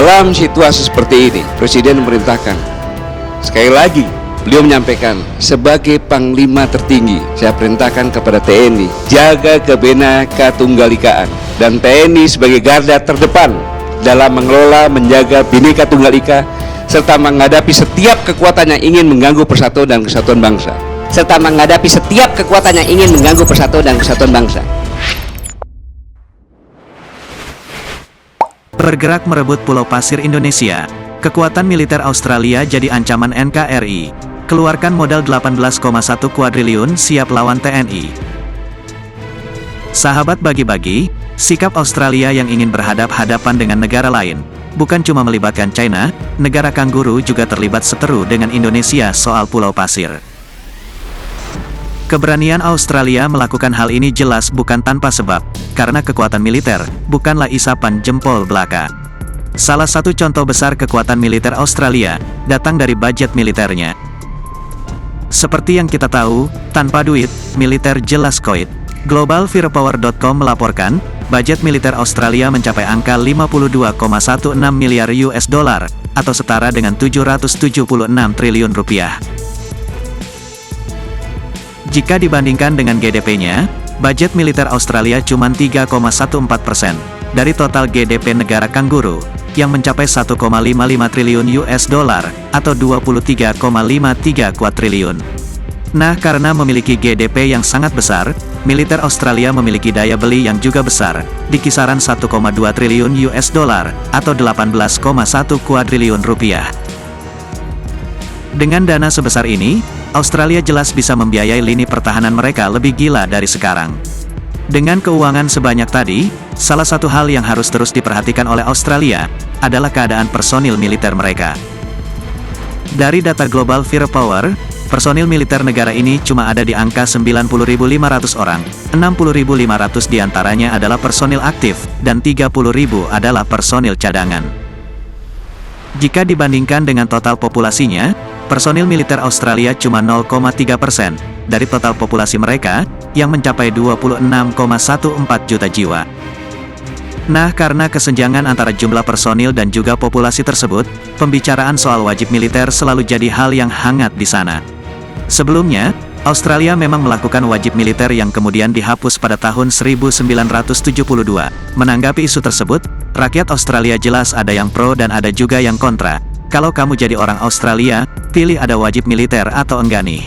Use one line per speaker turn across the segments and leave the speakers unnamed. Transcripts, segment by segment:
Dalam situasi seperti ini, Presiden memerintahkan, sekali lagi, beliau menyampaikan, sebagai Panglima tertinggi, saya perintahkan kepada TNI, jaga Kebhinneka Tunggal Ikaan. Dan TNI sebagai garda terdepan dalam mengelola, menjaga Bhinneka Tunggal Ika, serta menghadapi setiap kekuatan yang ingin mengganggu persatuan dan kesatuan bangsa.
Bergerak merebut Pulau Pasir Indonesia, kekuatan militer Australia jadi ancaman NKRI. Keluarkan modal 18,1 kuadriliun siap lawan TNI. Sahabat bagi-bagi, sikap Australia yang ingin berhadap-hadapan dengan negara lain, bukan cuma melibatkan China, negara kanguru juga terlibat seteru dengan Indonesia soal Pulau Pasir. Keberanian Australia melakukan hal ini jelas bukan tanpa sebab, karena kekuatan militer bukanlah isapan jempol belaka. Salah satu contoh besar kekuatan militer Australia datang dari budget militernya. Seperti yang kita tahu, tanpa duit, militer jelas koit. Globalfirepower.com melaporkan, budget militer Australia mencapai angka 52,16 miliar US dollar, atau setara dengan 776 triliun rupiah. Jika dibandingkan dengan GDP-nya, budget militer Australia cuma 3,14% dari total GDP negara kanguru, yang mencapai 1,55 triliun US dollar, atau 23,53 kuadriliun. Nah, karena memiliki GDP yang sangat besar, militer Australia memiliki daya beli yang juga besar, di kisaran 1,2 triliun US dollar, atau 18,1 kuadriliun rupiah. Dengan dana sebesar ini, Australia jelas bisa membiayai lini pertahanan mereka lebih gila dari sekarang. Dengan keuangan sebanyak tadi, salah satu hal yang harus terus diperhatikan oleh Australia adalah keadaan personil militer mereka. Dari data Global Firepower, personil militer negara ini cuma ada di angka 90.500 orang, 60.500 diantaranya adalah personil aktif, dan 30.000 adalah personil cadangan. Jika dibandingkan dengan total populasinya, personil militer Australia cuma 0,3% dari total populasi mereka, yang mencapai 26,14 juta jiwa. Nah, karena kesenjangan antara jumlah personil dan juga populasi tersebut, pembicaraan soal wajib militer selalu jadi hal yang hangat di sana. Sebelumnya, Australia memang melakukan wajib militer yang kemudian dihapus pada tahun 1972. Menanggapi isu tersebut, rakyat Australia jelas ada yang pro dan ada juga yang kontra. Kalau kamu jadi orang Australia, pilih ada wajib militer atau enggak nih.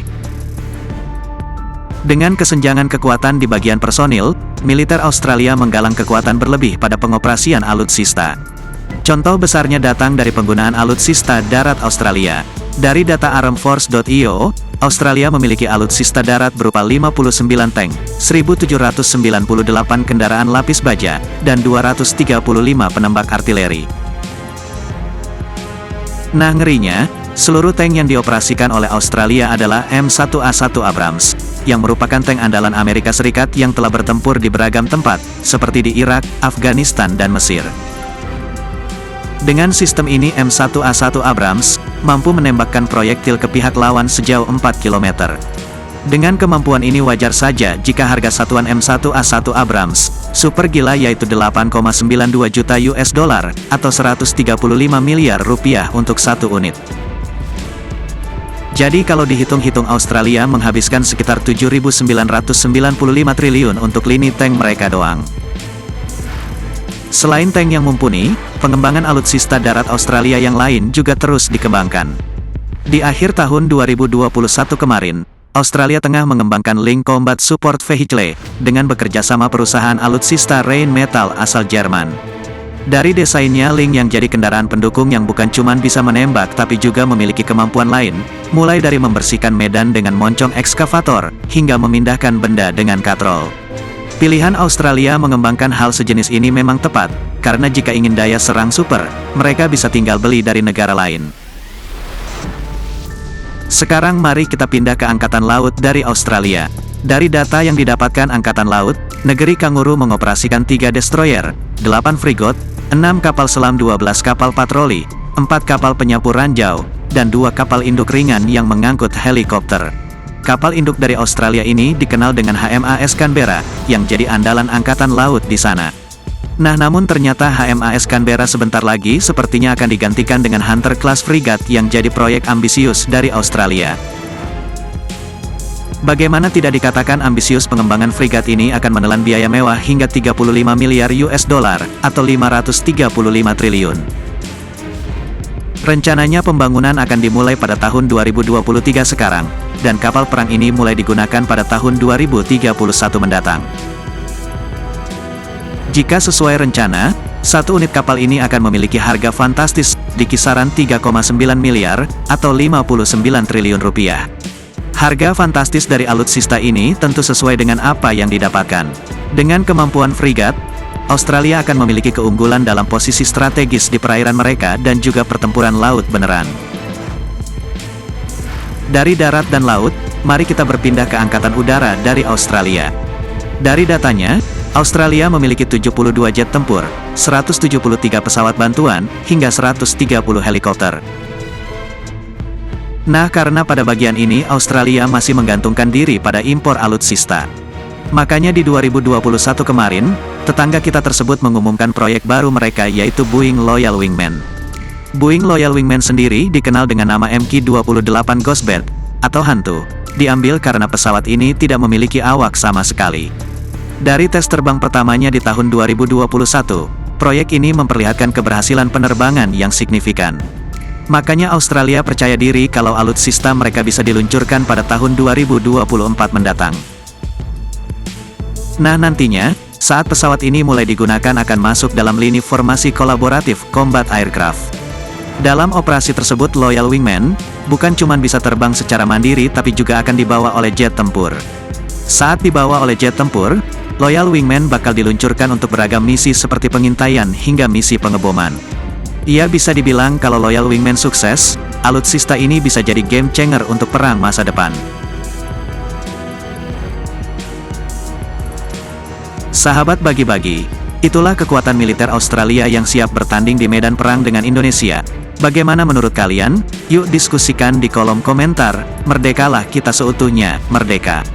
Dengan kesenjangan kekuatan di bagian personil, militer Australia menggalang kekuatan berlebih pada pengoperasian alutsista. Contoh besarnya datang dari penggunaan alutsista darat Australia. Dari data armforce.io, Australia memiliki alutsista darat berupa 59 tank, 1.798 kendaraan lapis baja, dan 235 penembak artileri. Nah, ngerinya, seluruh tank yang dioperasikan oleh Australia adalah M1A1 Abrams, yang merupakan tank andalan Amerika Serikat yang telah bertempur di beragam tempat, seperti di Irak, Afghanistan, dan Mesir. Dengan sistem ini M1A1 Abrams mampu menembakkan proyektil ke pihak lawan sejauh 4 km. Dengan kemampuan ini wajar saja jika harga satuan M1A1 Abrams super gila yaitu 8,92 juta US dollar atau 135 miliar rupiah untuk satu unit. Jadi kalau dihitung-hitung Australia menghabiskan sekitar 7.995 triliun untuk lini tank mereka doang. Selain tank yang mumpuni, pengembangan alutsista darat Australia yang lain juga terus dikembangkan. Di akhir tahun 2021 kemarin, Australia tengah mengembangkan Link Combat Support Vehicle dengan bekerja sama perusahaan alutsista Rheinmetall asal Jerman. Dari desainnya, Link yang jadi kendaraan pendukung yang bukan cuma bisa menembak tapi juga memiliki kemampuan lain, mulai dari membersihkan medan dengan moncong ekskavator, hingga memindahkan benda dengan katrol. Pilihan Australia mengembangkan hal sejenis ini memang tepat, karena jika ingin daya serang super, mereka bisa tinggal beli dari negara lain. Sekarang mari kita pindah ke Angkatan Laut dari Australia. Dari data yang didapatkan Angkatan Laut, negeri kanguru mengoperasikan 3 destroyer, 8 frigot, 6 kapal selam, 12 kapal patroli, 4 kapal penyapu ranjau, dan 2 kapal induk ringan yang mengangkut helikopter. Kapal induk dari Australia ini dikenal dengan HMAS Canberra, yang jadi andalan Angkatan Laut di sana. Nah, namun ternyata HMAS Canberra sebentar lagi sepertinya akan digantikan dengan Hunter Class Frigate yang jadi proyek ambisius dari Australia. Bagaimana tidak dikatakan ambisius, pengembangan frigat ini akan menelan biaya mewah hingga 35 miliar US dollar atau 535 triliun. Rencananya pembangunan akan dimulai pada tahun 2023 sekarang, dan kapal perang ini mulai digunakan pada tahun 2031 mendatang. Jika sesuai rencana, satu unit kapal ini akan memiliki harga fantastis di kisaran 3,9 miliar atau 59 triliun rupiah. Harga fantastis dari alutsista ini tentu sesuai dengan apa yang didapatkan. Dengan kemampuan frigat, Australia akan memiliki keunggulan dalam posisi strategis di perairan mereka dan juga pertempuran laut beneran. Dari darat dan laut, mari kita berpindah ke angkatan udara dari Australia. Dari datanya, Australia memiliki 72 jet tempur, 173 pesawat bantuan, hingga 130 helikopter. Nah, karena pada bagian ini Australia masih menggantungkan diri pada impor alutsista. Makanya di 2021 kemarin, tetangga kita tersebut mengumumkan proyek baru mereka yaitu Boeing Loyal Wingman. Boeing Loyal Wingman sendiri dikenal dengan nama MQ-28 Ghostbat, atau hantu, diambil karena pesawat ini tidak memiliki awak sama sekali. Dari tes terbang pertamanya di tahun 2021, proyek ini memperlihatkan keberhasilan penerbangan yang signifikan. Makanya Australia percaya diri kalau alutsista mereka bisa diluncurkan pada tahun 2024 mendatang. Nah, nantinya, saat pesawat ini mulai digunakan akan masuk dalam lini formasi kolaboratif Combat Aircraft. Dalam operasi tersebut Loyal Wingman, bukan cuma bisa terbang secara mandiri tapi juga akan dibawa oleh jet tempur. Saat dibawa oleh jet tempur, Loyal Wingman bakal diluncurkan untuk beragam misi seperti pengintaian hingga misi pengeboman. Ia bisa dibilang kalau Loyal Wingman sukses, alutsista ini bisa jadi game changer untuk perang masa depan. Sahabat bagi-bagi, itulah kekuatan militer Australia yang siap bertanding di medan perang dengan Indonesia. Bagaimana menurut kalian? Yuk diskusikan di kolom komentar. Merdekalah kita seutuhnya, merdeka!